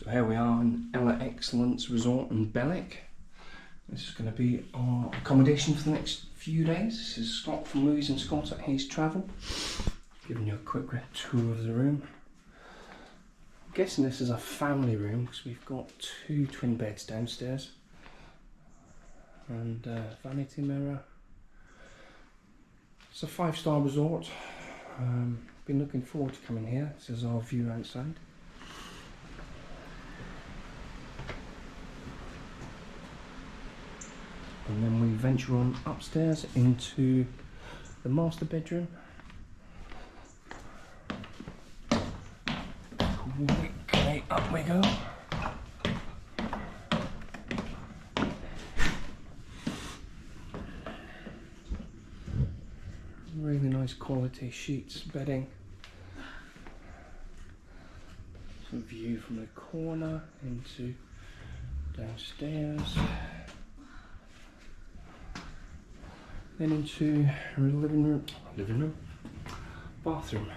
So here we are in Ela Excellence Resort in Belek. This is going to be our accommodation for the next few days. This is Scott from Louise and Scott at 𝗍𝗲𝗁 Travel. Giving you a quick tour of the room. I'm guessing this is a family room because we've got 2 twin beds downstairs. And vanity mirror. It's a 5-star resort. Been looking forward to coming here. This is our view outside. And then we venture on upstairs into the master bedroom. Quickly up we go. Really nice quality sheets, bedding. Some view from the corner into downstairs. Then into living room, bathroom.